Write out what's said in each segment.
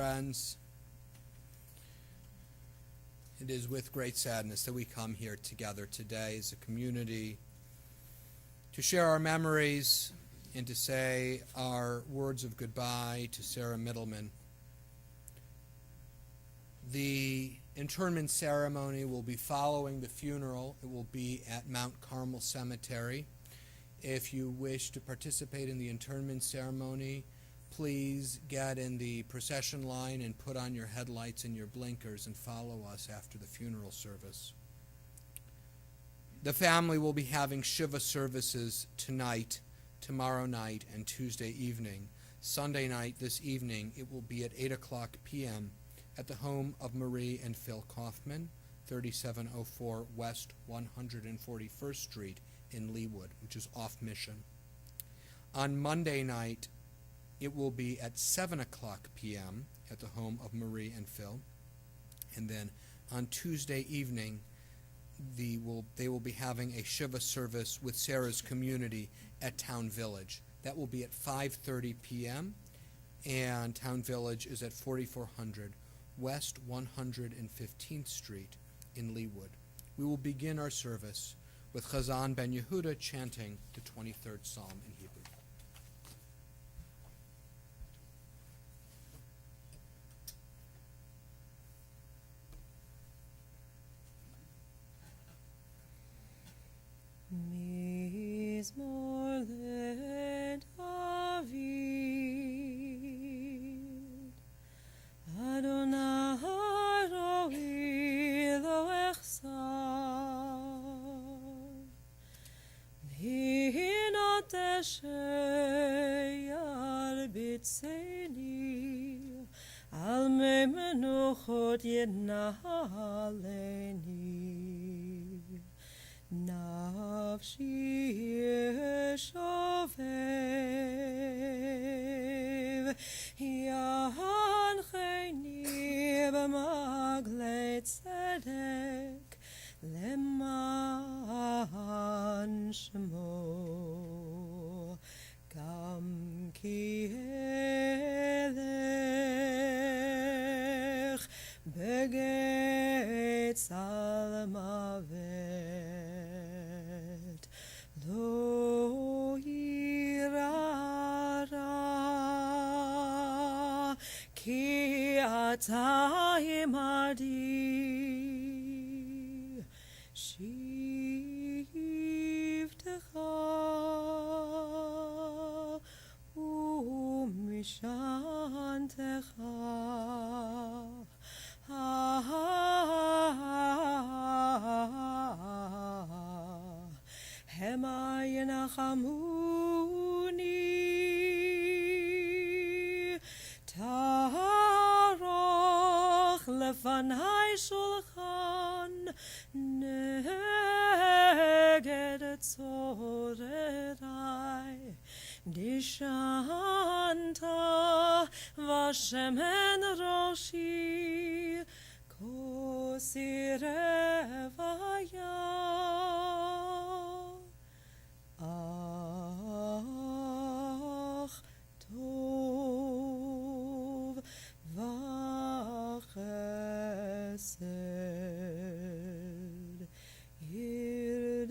friends, it is with great sadness that we come here together today as a community to share our memories and to say our words of goodbye to Sara Mittelman. The internment ceremony will be following the funeral. It will be at Mount Carmel Cemetery. If you wish to participate in the internment ceremony, please get in the procession line and put on your headlights and your blinkers and follow us after the funeral service. The family will be having Shiva services tonight, tomorrow night, and Tuesday evening. Sunday night, this evening, it will be at 8 o'clock p.m. at the home of Marie and Phil Kaufman, 3704 West 141st Street in Leawood, which is off Mission. On Monday night, it will be at 7 o'clock p.m. at the home of Marie and Phil. And then on Tuesday evening, they will be having a Shiva service with Sarah's community at Town Village. That will be at 5:30 p.m. and Town Village is at 4400 West 115th Street in Leawood. We will begin our service with Chazan Ben Yehuda chanting the 23rd Psalm in Hebrew. Mizmor leDavid, Adonai ro'i lo echsar, V'hinot asher yarbitzeni, Al mei menuchot yenaleni. Nafshi yeshovev, yancheni b'maglei tzedek, leman shmo, gam ki elech begeit salmavet. Lo yirara ki ata imadi shivtecha umishantecha Hema yenachamuni, taroch lefanai shulchan, neged tzorerai, dishanta vashemen roshi, kosirevaya. Ach tov v'chesed yirdefuni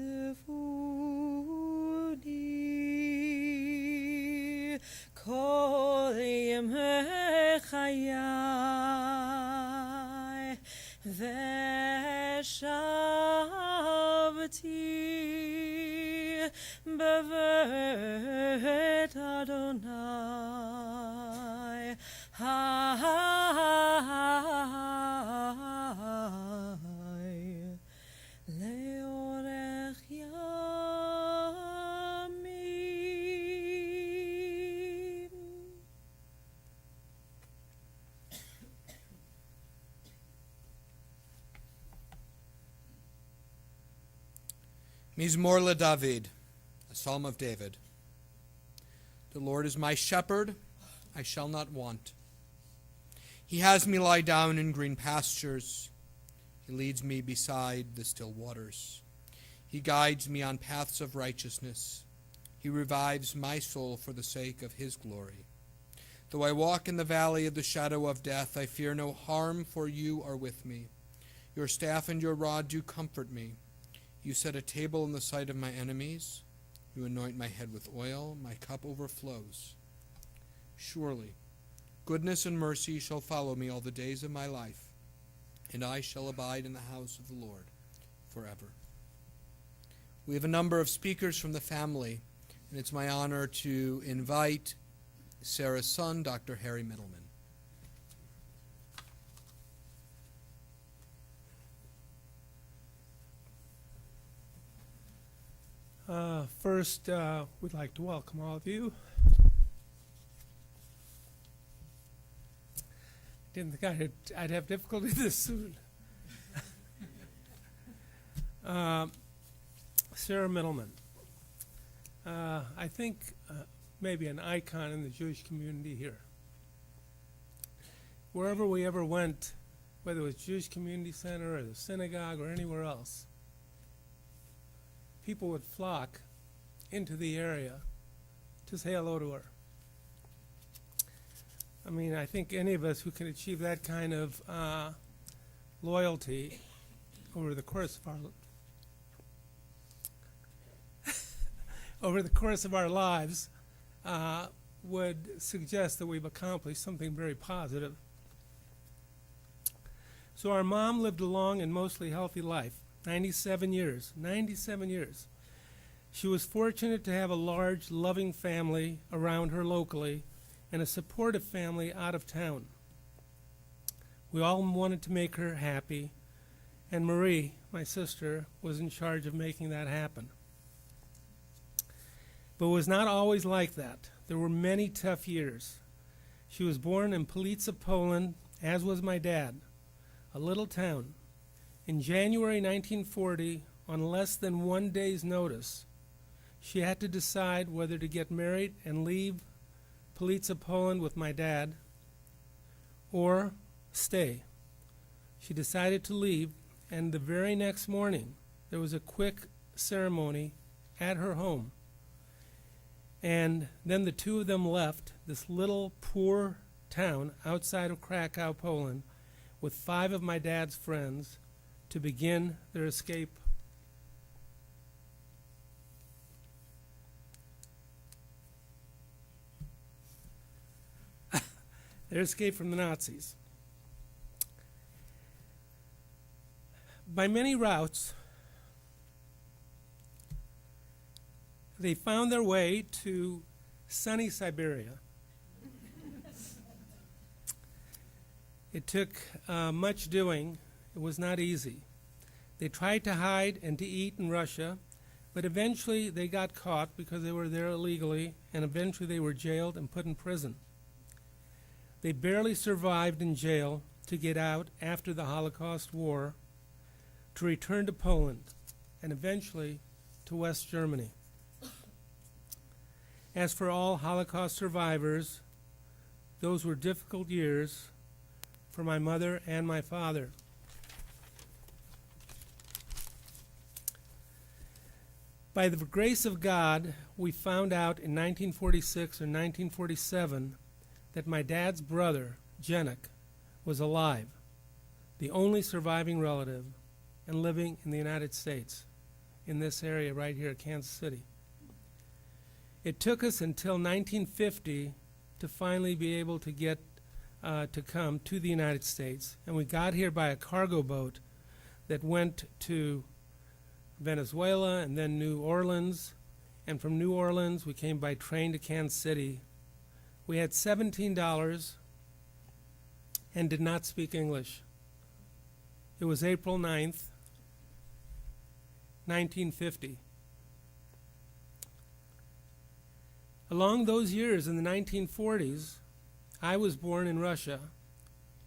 kol yemei chayai v'shavti bevet Adonai hai leorech yamim. Mizmor leDavid, a Psalm of David. The Lord is my shepherd, I shall not want. He has me lie down in green pastures. He leads me beside the still waters. He guides me on paths of righteousness. He revives my soul for the sake of his glory. Though I walk in the valley of the shadow of death, I fear no harm, for you are with me. Your staff and your rod do comfort me. You set a table in the sight of my enemies. You anoint my head with oil. My cup overflows. Surely, goodness and mercy shall follow me all the days of my life, and I shall abide in the house of the Lord forever. We have a number of speakers from the family, and it's my honor to invite Sarah's son, Dr. Harry Mittelman. First, we'd like to welcome all of you. Didn't think I'd have difficulty this soon. Sara Mittelman. I think maybe an icon in the Jewish community here. Wherever we ever went, whether it was Jewish Community Center or the synagogue or anywhere else, people would flock into the area to say hello to her. I mean, I think any of us who can achieve that kind of loyalty over the course of our lives would suggest that we've accomplished something very positive. So our mom lived a long and mostly healthy life, 97 years. 97 years. She was fortunate to have a large, loving family around her locally and a supportive family out of town. We all wanted to make her happy, and Marie, my sister, was in charge of making that happen. But it was not always like that. There were many tough years. She was born in Police, Poland, as was my dad, a little town. In January 1940, on less than 1 day's notice, she had to decide whether to get married and leave Police, Poland with my dad, or stay. She decided to leave, and the very next morning, there was a quick ceremony at her home. And then the two of them left this little poor town outside of Krakow, Poland, with 5 of my dad's friends to begin their escape. Their escape from the Nazis. By many routes, they found their way to sunny Siberia. It took much doing. It was not easy. They tried to hide and to eat in Russia, but eventually they got caught because they were there illegally, and eventually they were jailed and put in prison. They barely survived in jail to get out after the Holocaust War, to return to Poland, and eventually to West Germany. As for all Holocaust survivors, those were difficult years for my mother and my father. By the grace of God, we found out in 1946 or 1947 that my dad's brother, Janek, was alive, the only surviving relative, and living in the United States, in this area right here, Kansas City. It took us until 1950 to finally be able to get to come to the United States, and we got here by a cargo boat that went to Venezuela and then New Orleans, and from New Orleans we came by train to Kansas City. We had $17 and did not speak English. It was April 9th, 1950. Along those years in the 1940s, I was born in Russia,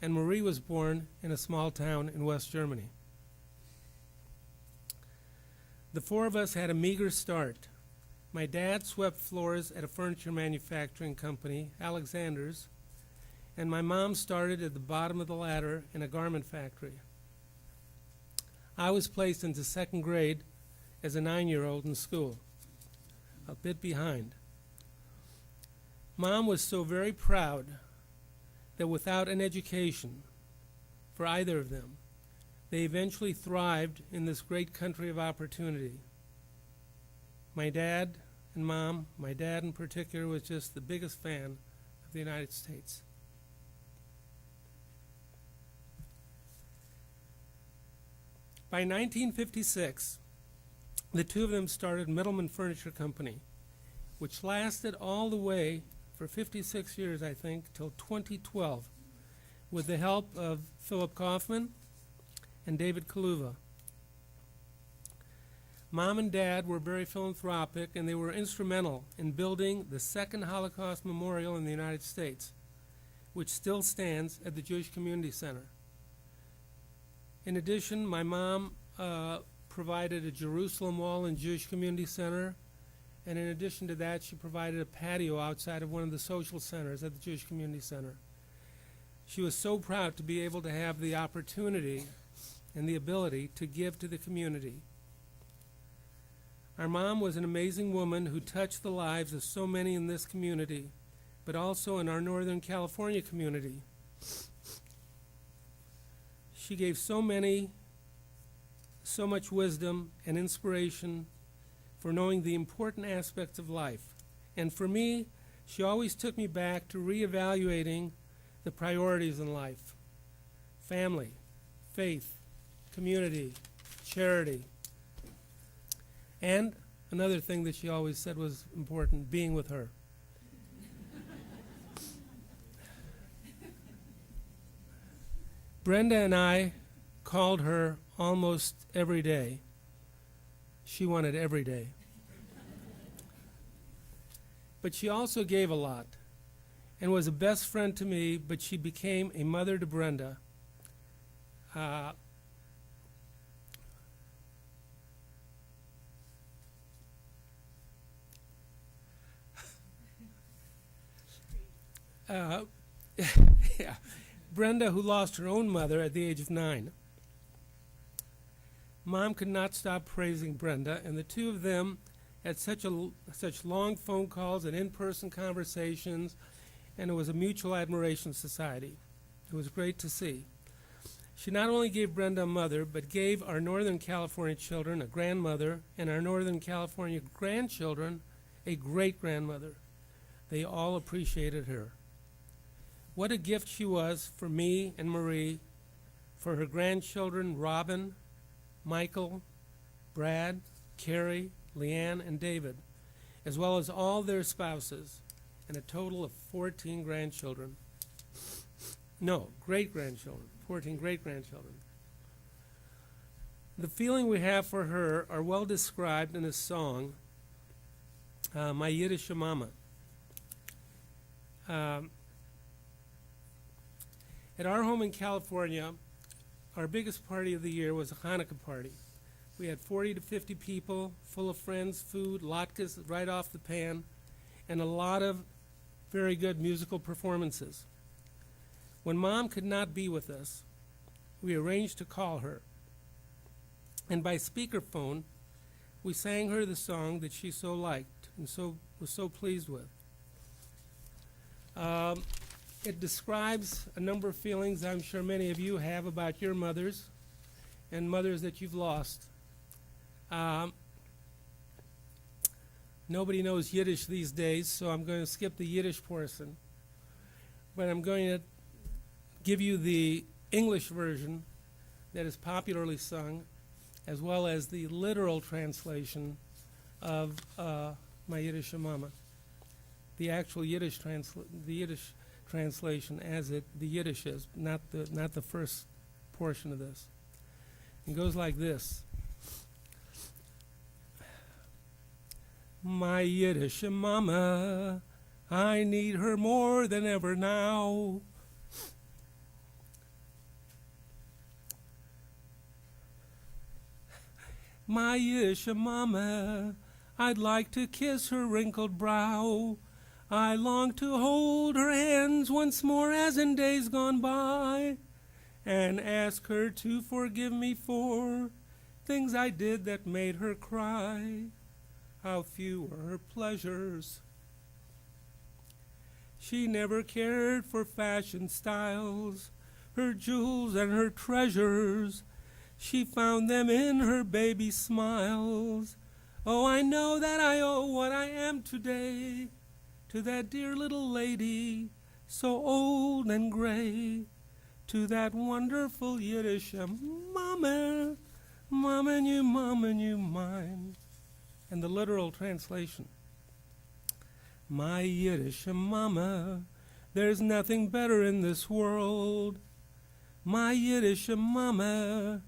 and Marie was born in a small town in West Germany. The 4 of us had a meager start. My dad swept floors at a furniture manufacturing company, Alexander's, and my mom started at the bottom of the ladder in a garment factory. I was placed into 2nd grade as a 9-year-old in school, a bit behind. Mom was so very proud that without an education for either of them, they eventually thrived in this great country of opportunity. My dad and Mom, my dad in particular, was just the biggest fan of the United States. By 1956, the two of them started Mittelman Furniture Company, which lasted all the way for 56 years, I think, till 2012, with the help of Philip Kaufman and David Kaluva. Mom and Dad were very philanthropic, and they were instrumental in building the second Holocaust memorial in the United States, which still stands at the Jewish Community Center. In addition, my mom provided a Jerusalem Wall and Jewish Community Center, and in addition to that, she provided a patio outside of one of the social centers at the Jewish Community Center. She was so proud to be able to have the opportunity and the ability to give to the community. Our mom was an amazing woman who touched the lives of so many in this community, but also in our Northern California community. She gave so much wisdom and inspiration for knowing the important aspects of life. And for me, she always took me back to reevaluating the priorities in life: family, faith, community, charity. And another thing that she always said was important: being with her. Brenda and I called her almost every day. She wanted every day. But she also gave a lot and was a best friend to me, but she became a mother to Brenda. Yeah. Brenda, who lost her own mother at the age of 9. Mom could not stop praising Brenda, and the two of them had such long phone calls and in-person conversations, and it was a mutual admiration society. It was great to see. She not only gave Brenda a mother, but gave our Northern California children a grandmother, and our Northern California grandchildren a great-grandmother. They all appreciated her. What a gift she was for me and Marie, for her grandchildren Robin, Michael, Brad, Carrie, Leanne, and David, as well as all their spouses, and a total of 14 grandchildren. No, great-grandchildren, 14 great-grandchildren. The feeling we have for her are well described in a song, My Yiddish Mama. At our home in California, our biggest party of the year was a Hanukkah party. We had 40 to 50 people, full of friends, food, latkes right off the pan, and a lot of very good musical performances. When Mom could not be with us, we arranged to call her. And by speakerphone, we sang her the song that she so liked and was so pleased with. It describes a number of feelings I'm sure many of you have about your mothers and mothers that you've lost. Nobody knows Yiddish these days, so I'm going to skip the Yiddish portion. But I'm going to give you the English version that is popularly sung, as well as the literal translation of My Yiddish Mama. The actual Yiddish translation as the Yiddish is, not the first portion of this. It goes like this. My Yiddish mama, I need her more than ever now. My Yiddish mama, I'd like to kiss her wrinkled brow. I long to hold her hands once more as in days gone by, and ask her to forgive me for things I did that made her cry. How few were her pleasures. She never cared for fashion styles, her jewels and her treasures. She found them in her baby smiles. Oh, I know that I owe what I am today to that dear little lady, so old and gray, to that wonderful Yiddish mama, mama you mine. And the literal translation: my Yiddish mama, there's nothing better in this world. My Yiddish mama,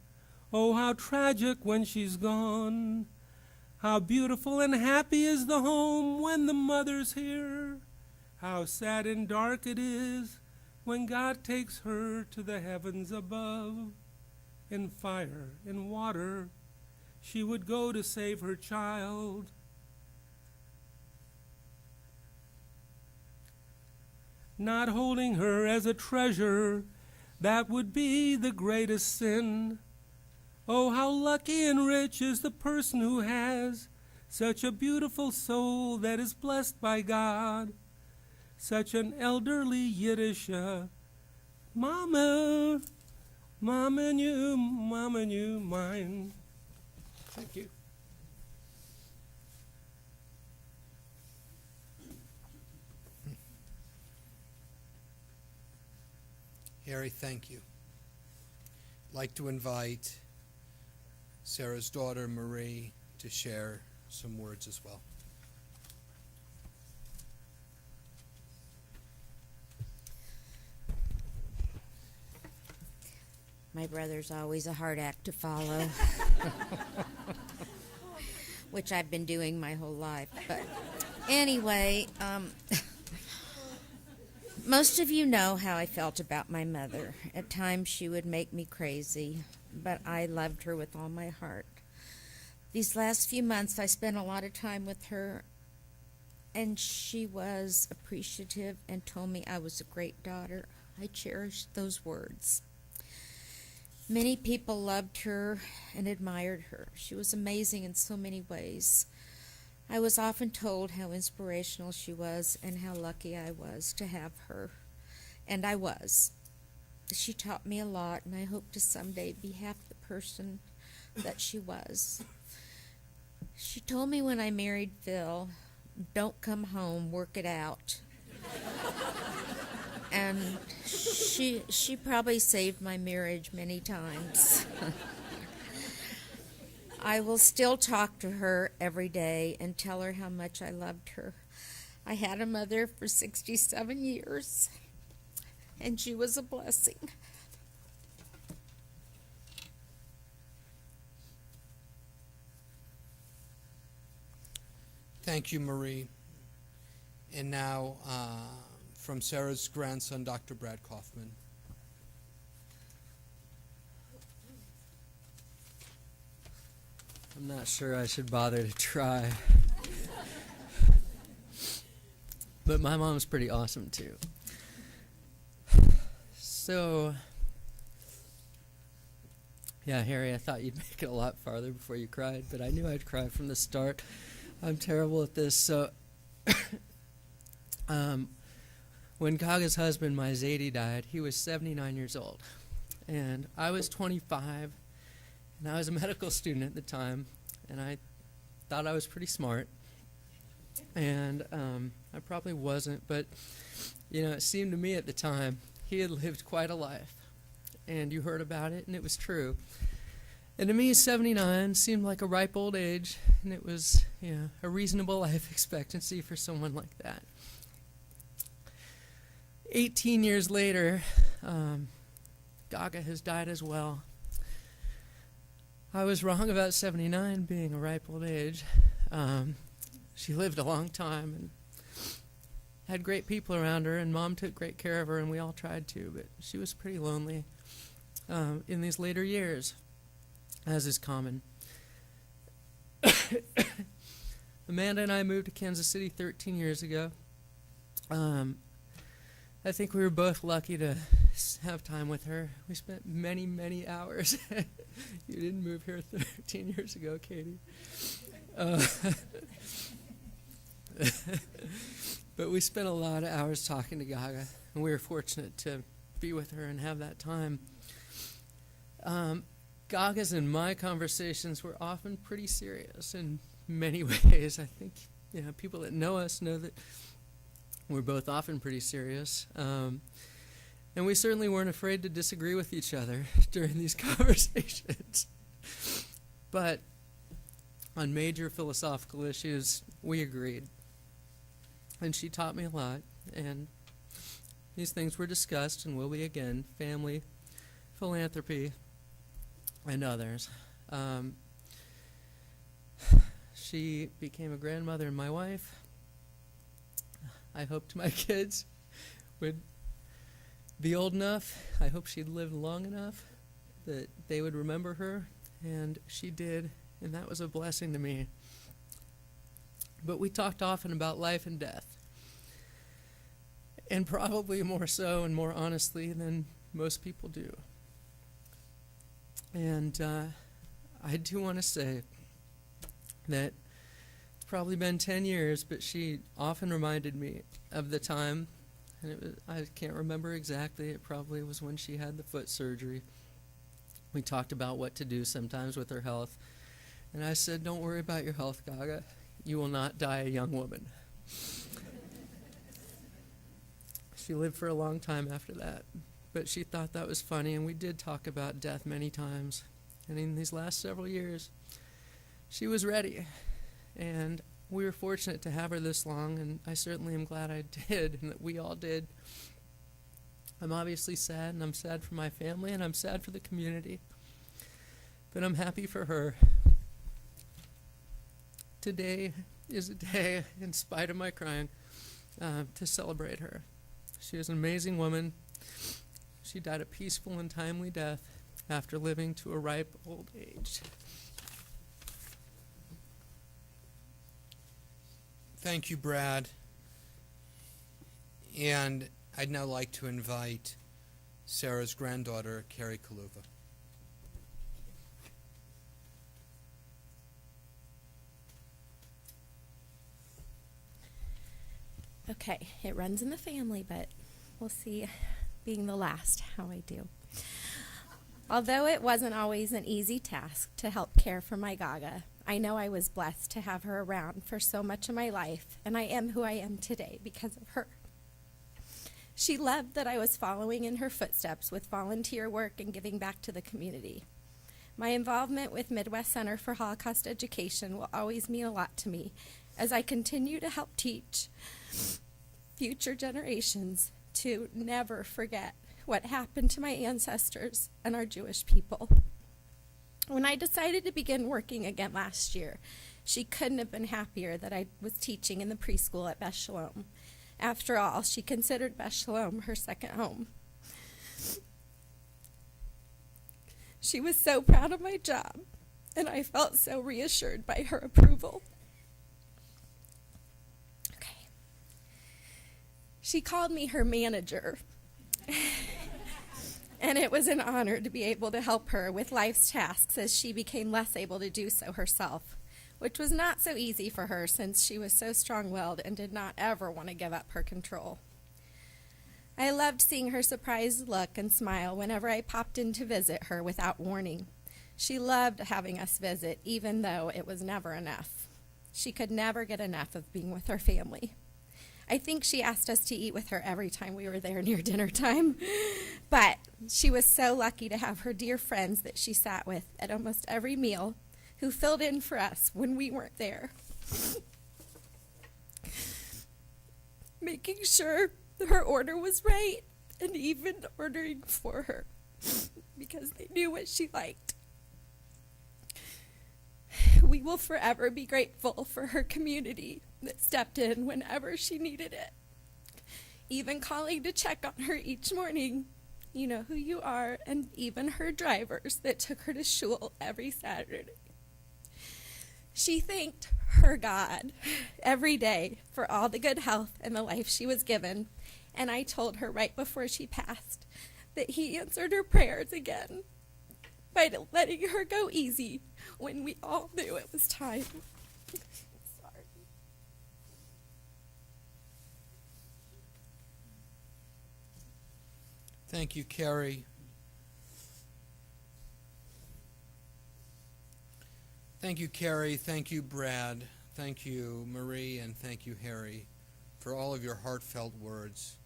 oh, how tragic when she's gone. How beautiful and happy is the home when the mother's here. How sad and dark it is when God takes her to the heavens above. In fire, in water, she would go to save her child. Not holding her as a treasure, that would be the greatest sin. Oh, how lucky and rich is the person who has such a beautiful soul that is blessed by God. Such an elderly Yiddish mama, mama you mine. Thank you. Harry, thank you. I'd like to invite Sarah's daughter, Marie, to share some words as well. My brother's always a hard act to follow, which I've been doing my whole life. But anyway, most of you know how I felt about my mother. At times she would make me crazy, but I loved her with all my heart. These last few months I spent a lot of time with her, and she was appreciative and told me I was a great daughter. I cherished those words. Many people loved her and admired her. She was amazing in so many ways. I was often told how inspirational she was and how lucky I was to have her. And I was. She taught me a lot, and I hope to someday be half the person that she was. She told me when I married Phil, don't come home, work it out. And she probably saved my marriage many times. I will still talk to her every day and tell her how much I loved her. I had a mother for 67 years, and she was a blessing. Thank you, Marie. And now, from Sarah's grandson, Dr. Brad Kaufman. I'm not sure I should bother to try. But my mom's pretty awesome too. So, yeah, Harry, I thought you'd make it a lot farther before you cried, but I knew I'd cry from the start. I'm terrible at this. So, when Gaga's husband, my Zadie, died, he was 79 years old. And I was 25, and I was a medical student at the time, and I thought I was pretty smart. And I probably wasn't, but, it seemed to me at the time he had lived quite a life. And you heard about it, and it was true. And to me, 79 seemed like a ripe old age, and it was a reasonable life expectancy for someone like that. 18 years later, Gaga has died as well. I was wrong about 79 being a ripe old age. She lived a long time and had great people around her, and Mom took great care of her, and we all tried to, but she was pretty lonely in these later years, as is common. Amanda and I moved to Kansas City 13 years ago. I think we were both lucky to have time with her. We spent many, many hours. You didn't move here 13 years ago, Katie. But we spent a lot of hours talking to Gaga, and we were fortunate to be with her and have that time. Gaga's and my conversations were often pretty serious in many ways. I think people that know us know that we're both often pretty serious. And we certainly weren't afraid to disagree with each other during these conversations. But on major philosophical issues, we agreed. And she taught me a lot, and these things were discussed and will be again: family, philanthropy, and others. She became a grandmother and my wife. I hoped my kids would be old enough. I hope she'd lived long enough that they would remember her, and she did, and that was a blessing to me. But we talked often about life and death, and probably more so and more honestly than most people do. And I do want to say that it's probably been 10 years, but she often reminded me of the time, and I can't remember exactly. It probably was when she had the foot surgery. We talked about what to do sometimes with her health. And I said, "Don't worry about your health, Gaga. You will not die a young woman." She lived for a long time after that. But she thought that was funny, and we did talk about death many times. And in these last several years, she was ready. And we were fortunate to have her this long, and I certainly am glad I did, and that we all did. I'm obviously sad, and I'm sad for my family, and I'm sad for the community. But I'm happy for her. Today is a day, in spite of my crying, to celebrate her. She is an amazing woman. She died a peaceful and timely death after living to a ripe old age. Thank you, Brad. And I'd now like to invite Sarah's granddaughter, Carrie Kaluva. Okay, it runs in the family, but we'll see, being the last, how I do. Although it wasn't always an easy task to help care for my Gaga, I know I was blessed to have her around for so much of my life, and I am who I am today because of her. She loved that I was following in her footsteps with volunteer work and giving back to the community. My involvement with Midwest Center for Holocaust Education will always mean a lot to me as I continue to help teach future generations to never forget what happened to my ancestors and our Jewish people. When I decided to begin working again last year, she couldn't have been happier that I was teaching in the preschool at Beth Shalom. After all, she considered Beth Shalom her second home. She was so proud of my job, and I felt so reassured by her approval. Okay. She called me her manager. And it was an honor to be able to help her with life's tasks as she became less able to do so herself, which was not so easy for her since she was so strong-willed and did not ever want to give up her control. I loved seeing her surprised look and smile whenever I popped in to visit her without warning. She loved having us visit, even though it was never enough. She could never get enough of being with her family. I think she asked us to eat with her every time we were there near dinner time. But she was so lucky to have her dear friends that she sat with at almost every meal who filled in for us when we weren't there. Making sure her order was right and even ordering for her because they knew what she liked. We will forever be grateful for her community that stepped in whenever she needed it. Even calling to check on her each morning. You know who you are, and even her drivers that took her to shul every Saturday. She thanked her God every day for all the good health and the life she was given, and I told her right before she passed that he answered her prayers again by letting her go easy when we all knew it was time. Sorry. Thank you, Carrie. Thank you, Carrie. Thank you, Brad. Thank you, Marie, and thank you, Harry, for all of your heartfelt words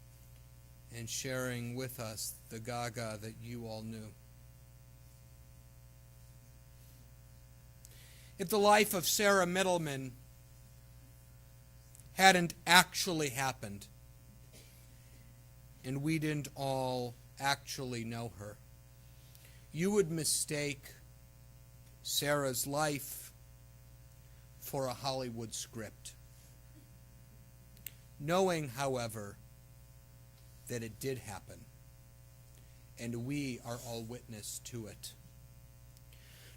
and sharing with us the Gaga that you all knew. If the life of Sara Mittelman hadn't actually happened, and we didn't all actually know her, you would mistake Sarah's life for a Hollywood script. Knowing, however, that it did happen, and we are all witness to it.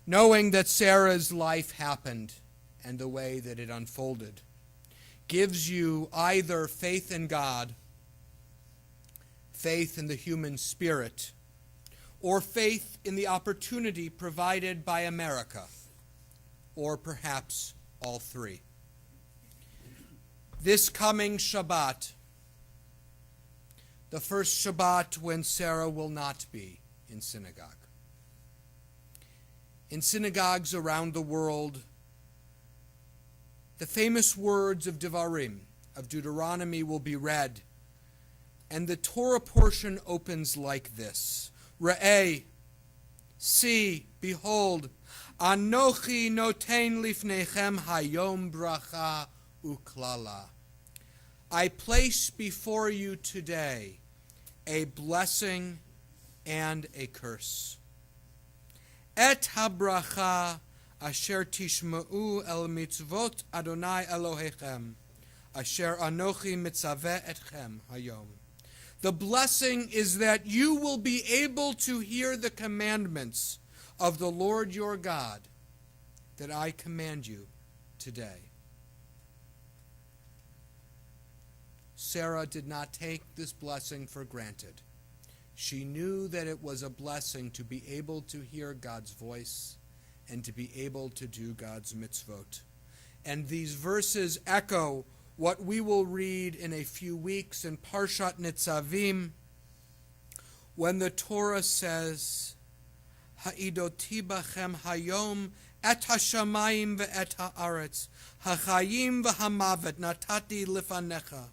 Knowing that Sarah's life happened and the way that it unfolded gives you either faith in God, faith in the human spirit, or faith in the opportunity provided by America, or perhaps all three. This coming Shabbat, the first Shabbat when Sarah will not be in synagogue. In synagogues around the world, the famous words of Devarim, of Deuteronomy, will be read, and the Torah portion opens like this: Re'eh, see, behold, Anochi noten lifnechem hayom bracha uklala. I place before you today a blessing and a curse. Et habracha asher tishma'u el mitzvot Adonai Elohechem, asher anochi mitzaveh etchem hayom. The blessing is that you will be able to hear the commandments of the Lord your God that I command you today. Sarah did not take this blessing for granted. She knew that it was a blessing to be able to hear God's voice and to be able to do God's mitzvot. And these verses echo what we will read in a few weeks in Parshat Nitzavim, when the Torah says, Ha'idoti bachem hayom et hashamayim ve'et ha'aretz, hachayim v'hamavet natati lifanecha,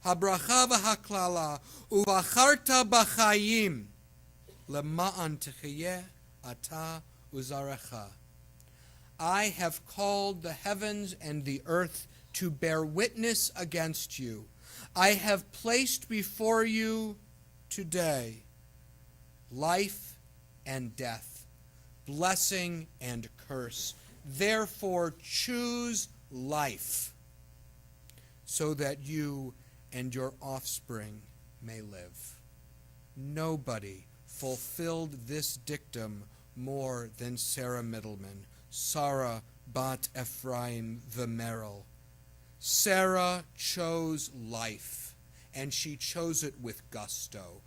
habracha v'haklala, uvacharta b'chayim, lema'an techiyeh ata uzarecha. I have called the heavens and the earth to bear witness against you. I have placed before you today life and death, blessing and curse. Therefore choose life, so that you and your offspring may live. Nobody fulfilled this dictum more than Sara Mittelman, Sara bat Ephraim v'Merel. Sarah chose life, and she chose it with gusto.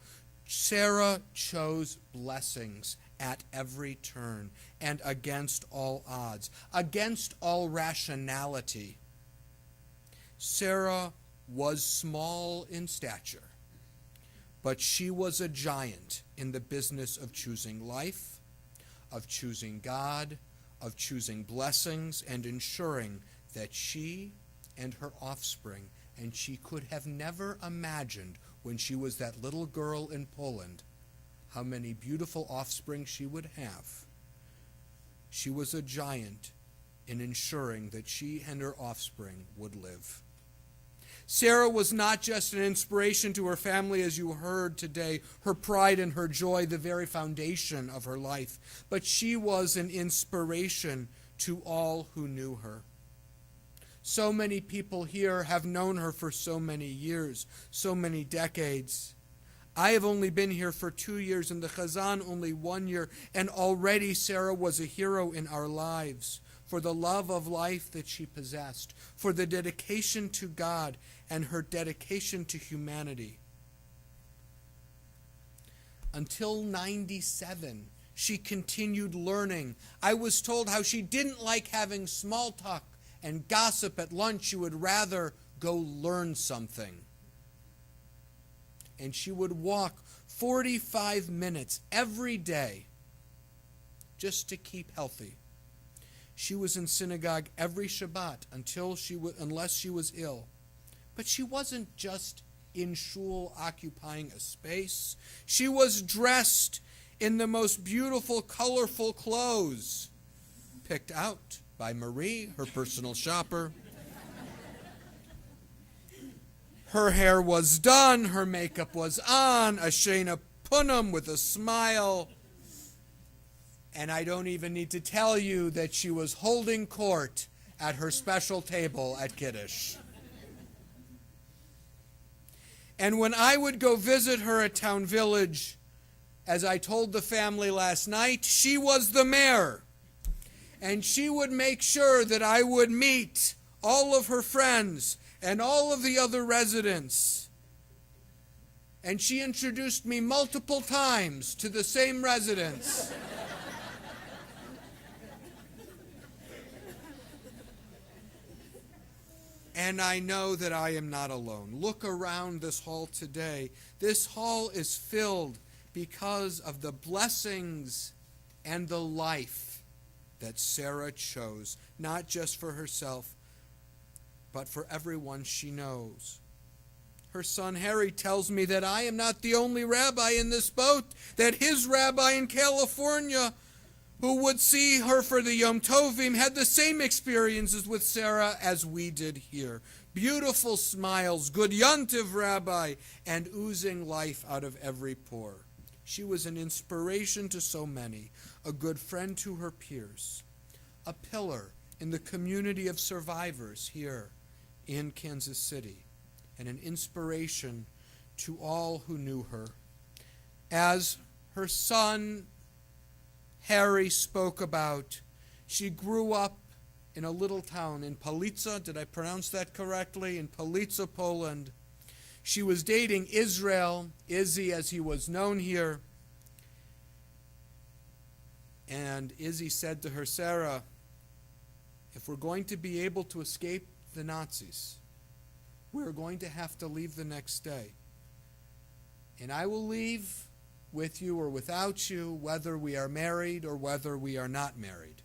Sarah chose blessings at every turn and against all odds, against all rationality. Sarah was small in stature, but she was a giant in the business of choosing life, of choosing God, of choosing blessings, and ensuring that she and her offspring, and she could have never imagined when she was that little girl in Poland how many beautiful offspring she would have. She was a giant in ensuring that she and her offspring would live. Sarah was not just an inspiration to her family, as you heard today, her pride and her joy, the very foundation of her life, but she was an inspiration to all who knew her. So many people here have known her for so many years, so many decades. I have only been here for 2 years, and the Chazan only 1 year, and already Sarah was a hero in our lives for the love of life that she possessed, for the dedication to God and her dedication to humanity. Until 97, she continued learning. I was told how she didn't like having small talk and gossip at lunch. She would rather go learn something. And she would walk 45 minutes every day just to keep healthy. She was in synagogue every Shabbat unless she was ill. But she wasn't just in shul occupying a space. She was dressed in the most beautiful, colorful clothes, picked out by Marie, her personal shopper. Her hair was done, her makeup was on, a Shena Punim with a smile. And I don't even need to tell you that she was holding court at her special table at Kiddush. And when I would go visit her at Town Village, as I told the family last night, she was the mayor. And she would make sure that I would meet all of her friends and all of the other residents. And she introduced me multiple times to the same residents. And I know that I am not alone. Look around this hall today. This hall is filled because of the blessings and the life that Sara chose, not just for herself, but for everyone she knows. Her son Harry tells me that I am not the only rabbi in this boat, that his rabbi in California, who would see her for the Yom Tovim, had the same experiences with Sara as we did here. Beautiful smiles, good Yontiv rabbi, and oozing life out of every pore. She was an inspiration to so many, a good friend to her peers, a pillar in the community of survivors here in Kansas City, and an inspiration to all who knew her. As her son Harry spoke about, she grew up in a little town in Police. Did I pronounce that correctly? In Police, Poland. She was dating Israel, Izzy as he was known here. And Izzy said to her, Sara, if we're going to be able to escape the Nazis, we're going to have to leave the next day. And I will leave with you or without you, whether we are married or whether we are not married.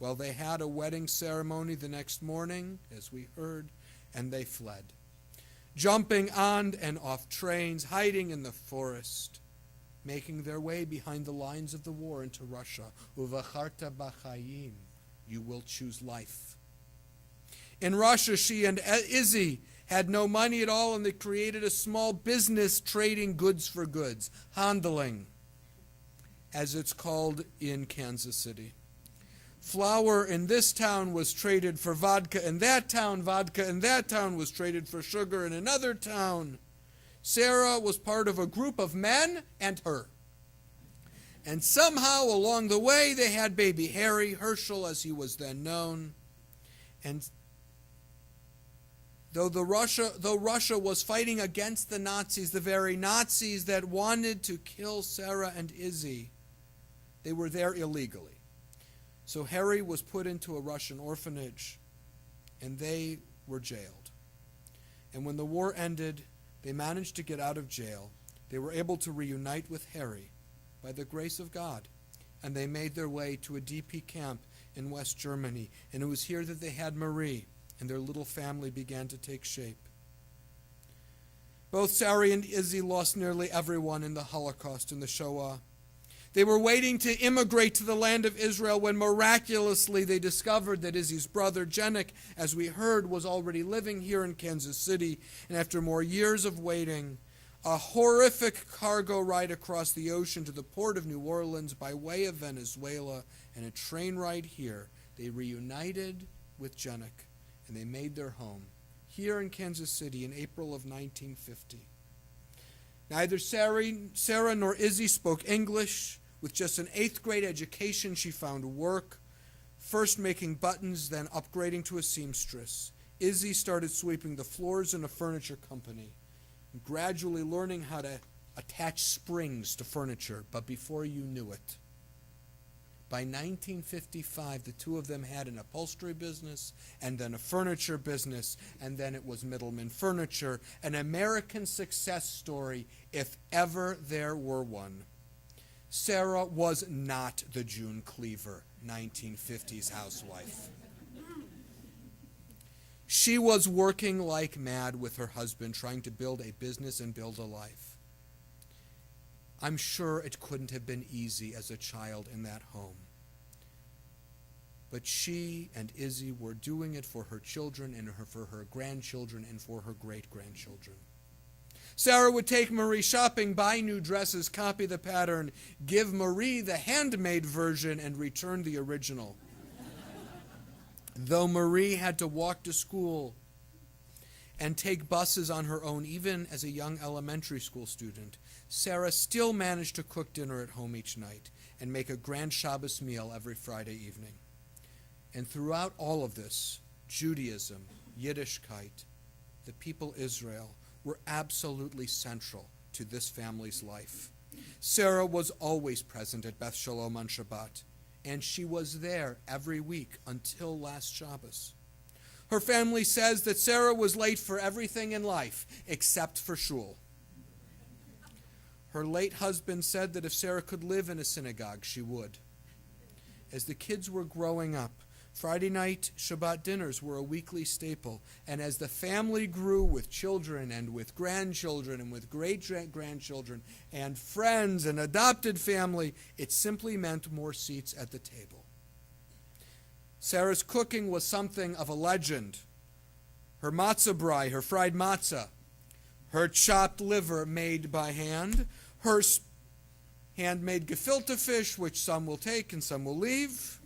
Well, they had a wedding ceremony the next morning, as we heard, and they fled, jumping on and off trains, hiding in the forest, making their way behind the lines of the war into Russia. Uvacharta b'chayim, you will choose life. In Russia, she and Izzy had no money at all, and they created a small business trading goods for goods, handling, as it's called in Kansas City. Flour in this town was traded for vodka in that town. Vodka in that town was traded for sugar in another town. Sara was part of a group of men and her. And somehow along the way they had baby Harry, Herschel as he was then known. And Though Russia was fighting against the Nazis, the very Nazis that wanted to kill Sara and Izzy, they were there illegally. So Harry was put into a Russian orphanage, and they were jailed. And when the war ended, they managed to get out of jail. They were able to reunite with Harry by the grace of God, and they made their way to a DP camp in West Germany. And it was here that they had Marie, and their little family began to take shape. Both Sara and Izzy lost nearly everyone in the Holocaust, in the Shoah. They were waiting to immigrate to the land of Israel when miraculously they discovered that Izzy's brother, Jenik, as we heard, was already living here in Kansas City. And after more years of waiting, a horrific cargo ride across the ocean to the port of New Orleans by way of Venezuela, and a train ride here, they reunited with Jenik. And they made their home here in Kansas City in April of 1950. Neither Sara nor Izzy spoke English. With just an 8th grade education, she found work, first making buttons, then upgrading to a seamstress. Izzy started sweeping the floors in a furniture company, gradually learning how to attach springs to furniture, but before you knew it, By 1955, the two of them had an upholstery business, and then a furniture business, and then it was Mittelman Furniture, an American success story, if ever there were one. Sara was not the June Cleaver, 1950s housewife. She was working like mad with her husband, trying to build a business and build a life. I'm sure it couldn't have been easy as a child in that home. But she and Izzy were doing it for her children and for her grandchildren and for her great-grandchildren. Sara would take Marie shopping, buy new dresses, copy the pattern, give Marie the handmade version, and return the original. Though Marie had to walk to school and take buses on her own, even as a young elementary school student, Sara still managed to cook dinner at home each night and make a grand Shabbos meal every Friday evening. And throughout all of this, Judaism, Yiddishkeit, the people Israel, were absolutely central to this family's life. Sara was always present at Beth Shalom on Shabbat, and she was there every week until last Shabbos. Her family says that Sara was late for everything in life except for shul. Her late husband said that if Sara could live in a synagogue, she would. As the kids were growing up, Friday night Shabbat dinners were a weekly staple, and as the family grew with children and with grandchildren and with great-grandchildren and friends and adopted family, it simply meant more seats at the table. Sara's cooking was something of a legend. Her matzah brai, her fried matzah, her chopped liver made by hand, her handmade gefilte fish, which some will take and some will leave,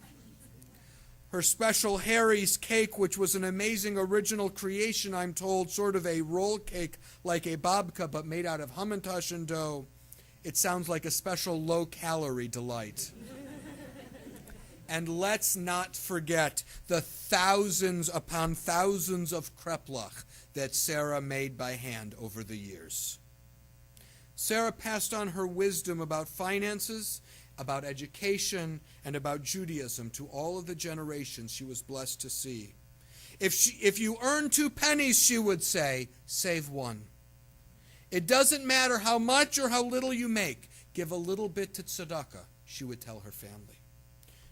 her special Harry's cake, which was an amazing original creation, I'm told, sort of a roll cake like a babka, but made out of hamantash and dough. It sounds like a special low-calorie delight. And let's not forget the thousands upon thousands of kreplach that Sara made by hand over the years. Sara passed on her wisdom about finances, about education, and about Judaism to all of the generations she was blessed to see. If you earn 2 pennies, she would say, save 1. It doesn't matter how much or how little you make, give a little bit to tzedakah, she would tell her family.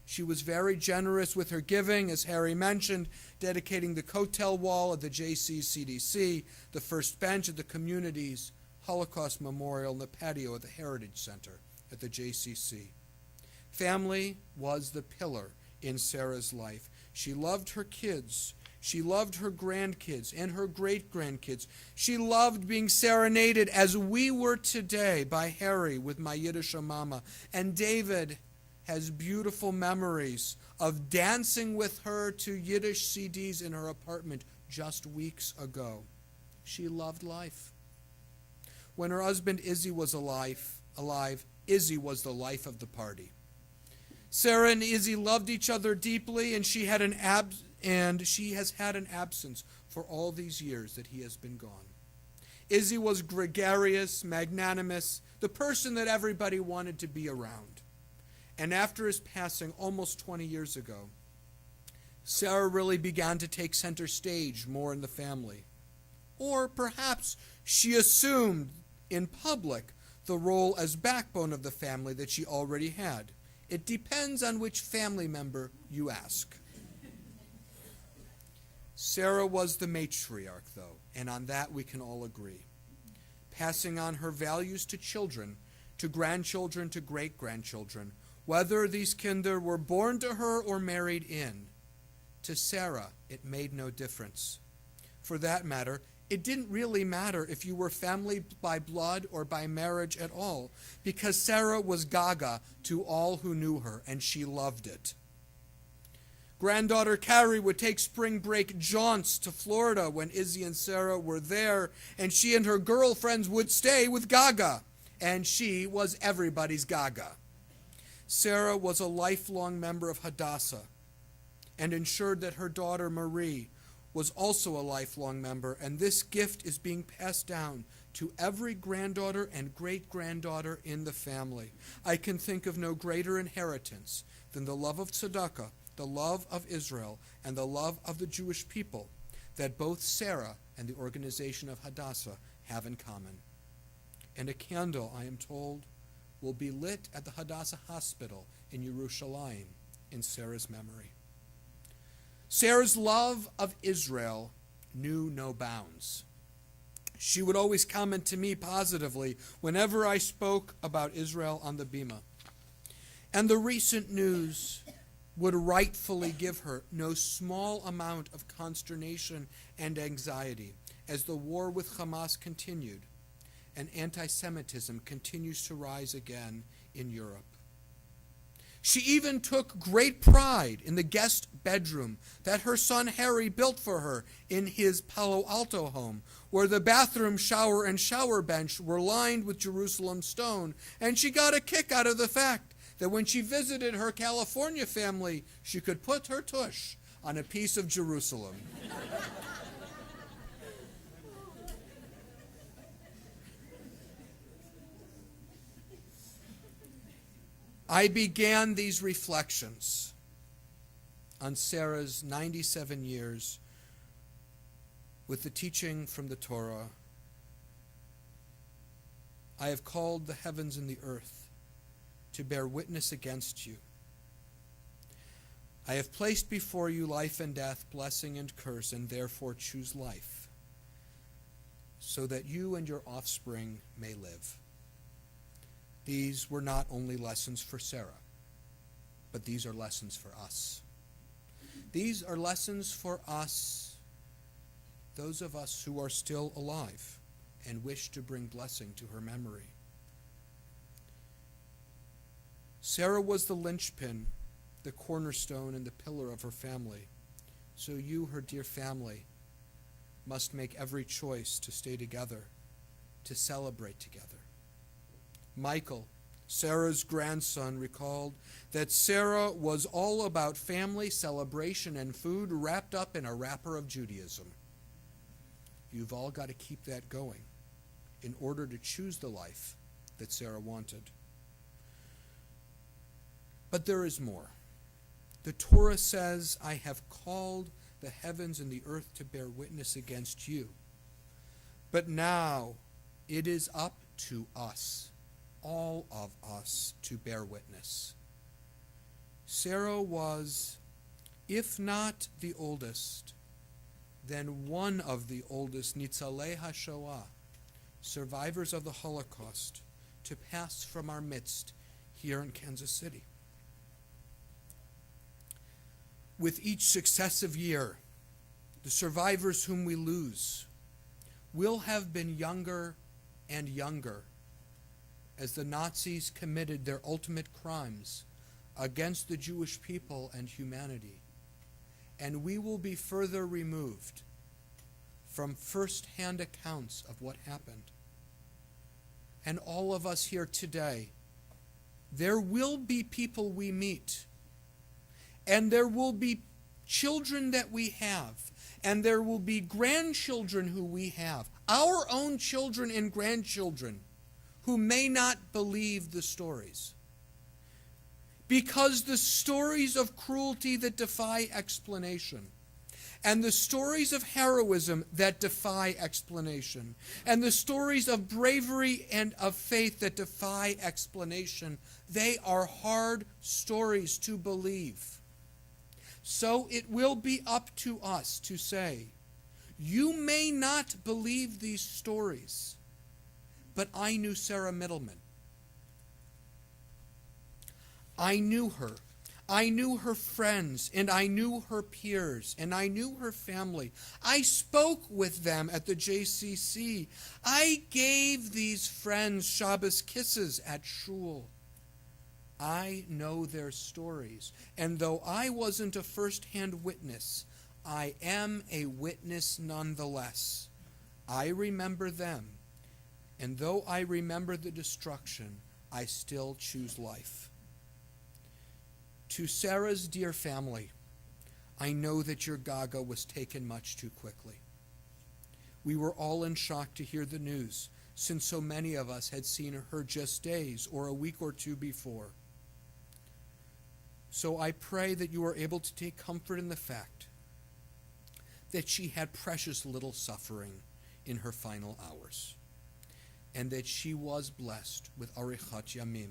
She was very generous with her giving, as Harry mentioned, dedicating the Kotel wall of the JCCDC, the first bench at the community's Holocaust Memorial, and the patio at the Heritage Center at the JCC. Family was the pillar in Sara's life. She loved her kids. She loved her grandkids and her great-grandkids. She loved being serenaded, as we were today, by Harry with My Yiddish Mama. And David has beautiful memories of dancing with her to Yiddish CDs in her apartment just weeks ago. She loved life. When her husband Izzy was alive, Izzy was the life of the party. Sara and Izzy loved each other deeply, and she has had an absence for all these years that he has been gone. Izzy was gregarious, magnanimous, the person that everybody wanted to be around. And after his passing almost 20 years ago, Sara really began to take center stage more in the family. Or perhaps she assumed in public the role as backbone of the family that she already had. It depends on which family member you ask. Sara was the matriarch, though, and on that we can all agree. Passing on her values to children, to grandchildren, to great-grandchildren, whether these kinder were born to her or married in. To Sara, it made no difference. For that matter, it didn't really matter if you were family by blood or by marriage at all, because Sara was Gaga to all who knew her, and she loved it. Granddaughter Carrie would take spring break jaunts to Florida when Izzy and Sara were there, and she and her girlfriends would stay with Gaga, and she was everybody's Gaga. Sara was a lifelong member of Hadassah and ensured that her daughter Marie was also a lifelong member, and this gift is being passed down to every granddaughter and great-granddaughter in the family. I can think of no greater inheritance than the love of tzedakah, the love of Israel, and the love of the Jewish people that both Sarah and the organization of Hadassah have in common. And a candle, I am told, will be lit at the Hadassah Hospital in Yerushalayim in Sarah's memory. Sarah's love of Israel knew no bounds. She would always comment to me positively whenever I spoke about Israel on the Bima. And the recent news would rightfully give her no small amount of consternation and anxiety as the war with Hamas continued and anti-Semitism continues to rise again in Europe. She even took great pride in the guest bedroom that her son Harry built for her in his Palo Alto home, where the bathroom, shower, and shower bench were lined with Jerusalem stone, and she got a kick out of the fact that when she visited her California family, she could put her tush on a piece of Jerusalem. I began these reflections on Sarah's 97 years with the teaching from the Torah. I have called the heavens and the earth to bear witness against you. I have placed before you life and death, blessing and curse, and therefore choose life, so that you and your offspring may live. These were not only lessons for Sarah, but these are lessons for us. These are lessons for us, those of us who are still alive and wish to bring blessing to her memory. Sarah was the linchpin, the cornerstone, and the pillar of her family. So you, her dear family, must make every choice to stay together, to celebrate together. Michael, Sarah's grandson, recalled that Sarah was all about family, celebration, and food wrapped up in a wrapper of Judaism. You've all got to keep that going in order to choose the life that Sarah wanted. But there is more. The Torah says, I have called the heavens and the earth to bear witness against you. But now it is up to us, all of us, to bear witness. Sarah was, if not the oldest, then one of the oldest Nitzalei HaShoah, survivors of the Holocaust, to pass from our midst here in Kansas City. With each successive year, the survivors whom we lose will have been younger and younger as the Nazis committed their ultimate crimes against the Jewish people and humanity. And we will be further removed from first-hand accounts of what happened. And all of us here today, there will be people we meet, and there will be children that we have, and there will be grandchildren who we have, our own children and grandchildren, who may not believe the stories. Because the stories of cruelty that defy explanation, and the stories of heroism that defy explanation, and the stories of bravery and of faith that defy explanation, they are hard stories to believe. So it will be up to us to say, you may not believe these stories, but I knew Sara Mittelman. I knew her. I knew her friends, and I knew her peers, and I knew her family. I spoke with them at the JCC. I gave these friends Shabbos kisses at shul. I know their stories, and though I wasn't a first-hand witness, I am a witness nonetheless. I remember them, and though I remember the destruction, I still choose life. To Sarah's dear family, I know that your Gaga was taken much too quickly. We were all in shock to hear the news since so many of us had seen her just days or a week or two before. So I pray that you are able to take comfort in the fact that she had precious little suffering in her final hours, and that she was blessed with arichat yamim,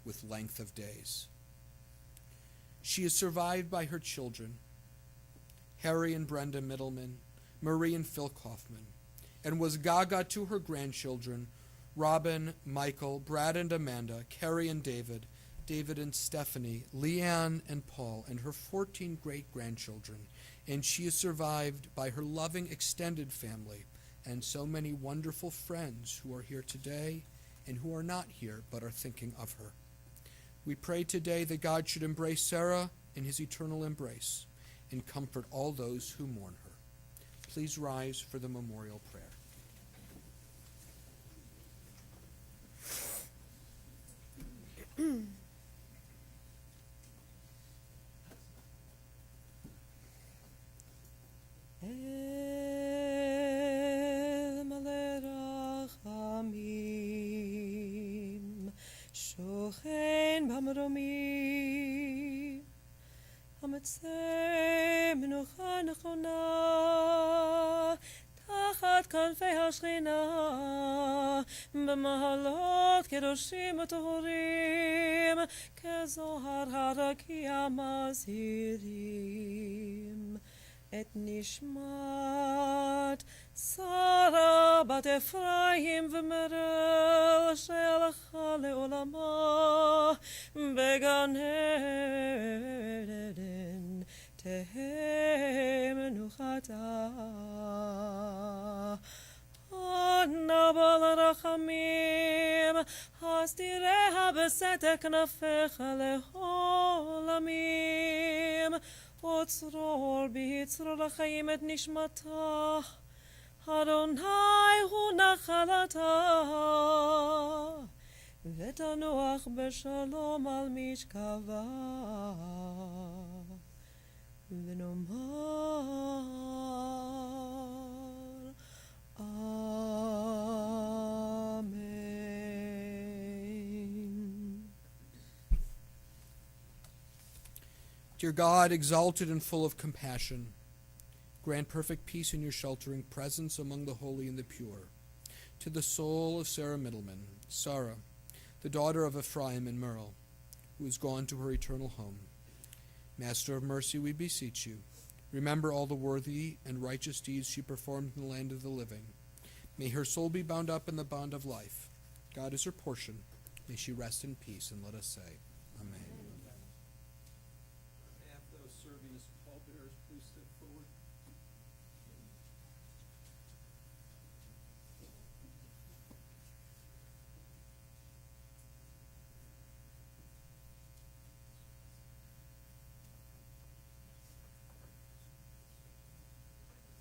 with length of days. She is survived by her children, Harry and Brenda Mittelman, Marie and Phil Kaufman, and was gaga to her grandchildren, Robin, Michael, Brad and Amanda, Carrie and David, David and Stephanie, Leanne and Paul, and her 14 great-grandchildren. And she is survived by her loving extended family and so many wonderful friends who are here today and who are not here but are thinking of her. We pray today that God should embrace Sarah in his eternal embrace and comfort all those who mourn her. Please rise for the memorial prayer. El male rachamim, shochen b'mromim, hamatzeh menucha nechona, tachat kanfei hashchina, b'mahalot kedoshim u'tohorim, kezohar harakia mazirim. את נשמת שרה בת אפרים ומרל שהלכה לעולמה בגן עדן תהא מנוחתה. אנא בעל הרחמים הסתיריה בסתר כנפיך לעולמים וצרור ביצרור החיים את נשמתה, אדוני הוא נחלתה, ותנוח בשלום על משכבה, ונאמר אמן. Dear God, exalted and full of compassion, grant perfect peace in your sheltering presence among the holy and the pure. To the soul of Sara Mittelman, Sara, the daughter of Ephraim and Merle, who is gone to her eternal home. Master of mercy, we beseech you, remember all the worthy and righteous deeds she performed in the land of the living. May her soul be bound up in the bond of life. God is her portion. May she rest in peace, and let us say, Amen. Have those serving as pallbearers please step forward.